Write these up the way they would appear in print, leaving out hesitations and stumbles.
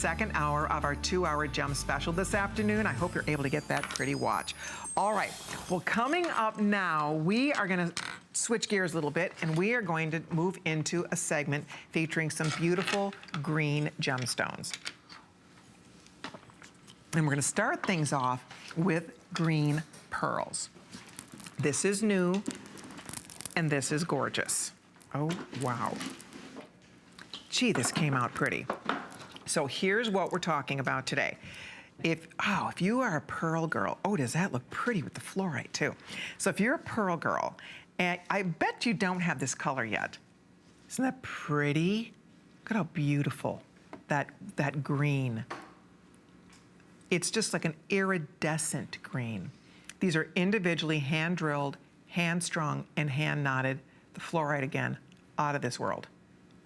second hour of our 2-hour gem special this afternoon. I hope you're able to get that pretty watch. All right, well, coming up now, we are gonna switch gears a little bit, and we are going to move into a segment featuring some beautiful green gemstones. And we're gonna start things off with green pearls. This is new, and this is gorgeous. Oh, wow. Gee, this came out pretty. So here's what we're talking about today. If you are a pearl girl, oh, does that look pretty with the fluorite too. So if you're a pearl girl, and I bet you don't have this color yet. Isn't that pretty? Look at how beautiful that green. It's just like an iridescent green. These are individually hand-drilled, hand-strung, and hand-knotted. The fluorite, again, out of this world.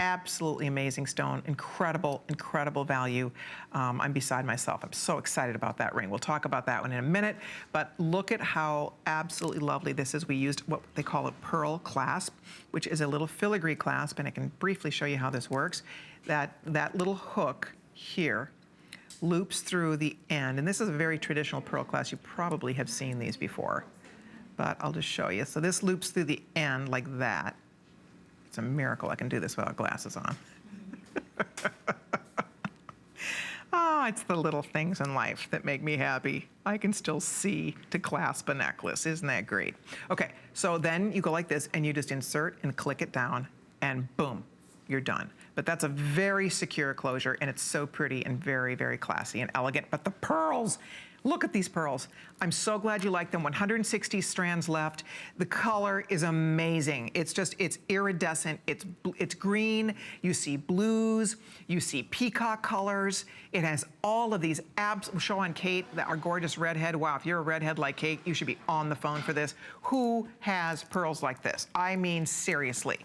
Absolutely amazing stone, incredible, incredible value. I'm beside myself. I'm so excited about that ring. We'll talk about that one in a minute, but look at how absolutely lovely this is. We used what they call a pearl clasp, which is a little filigree clasp, and I can briefly show you how this works. That little hook here loops through the end, and this is a very traditional pearl clasp. You probably have seen these before, but I'll just show you. So this loops through the end like that. It's a miracle I can do this without glasses on. Oh, it's the little things in life that make me happy. I can still see to clasp a necklace. Isn't that great? Okay, so then you go like this and you just insert and click it down and boom, you're done. But that's a very secure closure and it's so pretty and very, very classy and elegant. But the pearls, look at these pearls. I'm so glad you like them. 160 strands left. The color is amazing. It's iridescent. It's green. You see blues. You see peacock colors. It has all of these show on Kate, our gorgeous redhead. Wow, if you're a redhead like Kate, you should be on the phone for this. Who has pearls like this? I mean, seriously.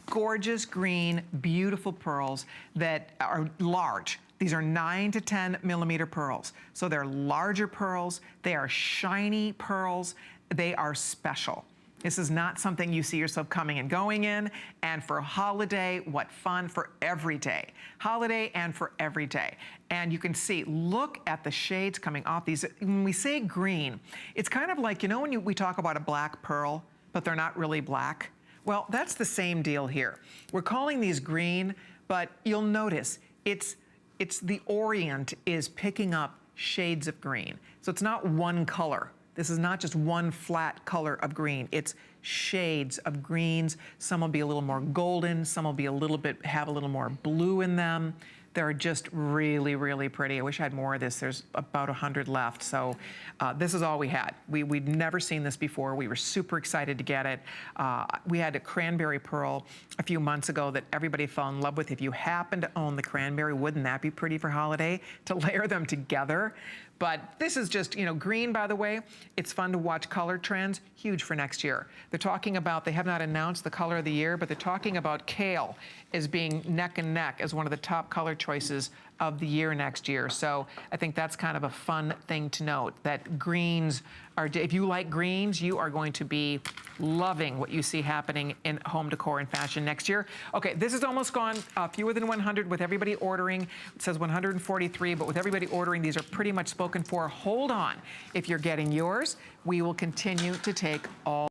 Gorgeous green, beautiful pearls that are large. These are 9 to 10 millimeter pearls. So they're larger pearls, they are shiny pearls, they are special. This is not something you see yourself coming and going in, and for a holiday, what fun for every day. Holiday and for every day. And you can see, look at the shades coming off these. When we say green, it's kind of like, you know when we talk about a black pearl, but they're not really black? Well, that's the same deal here. We're calling these green, but you'll notice it's the orient is picking up shades of green. So it's not one color. This is not just one flat color of green. It's shades of greens. Some will be a little more golden. Some will be have a little more blue in them. They're just really, really pretty. I wish I had more of this. There's about 100 left. So this is all we had. We'd never seen this before. We were super excited to get it. We had a cranberry pearl a few months ago that everybody fell in love with. If you happen to own the cranberry, wouldn't that be pretty for holiday to layer them together? But this is just, you know, green, by the way. It's fun to watch color trends. Huge for next year. They're talking about, they have not announced the color of the year, but they're talking about kale as being neck and neck as one of the top color choices of the year next year. So I think that's kind of a fun thing to note, that greens are, if you like greens, you are going to be loving what you see happening in home decor and fashion next year. Okay, this is almost gone, fewer than 100 with everybody ordering. It says 143, but with everybody ordering, these are pretty much spoken for. Hold on. If you're getting yours, we will continue to take all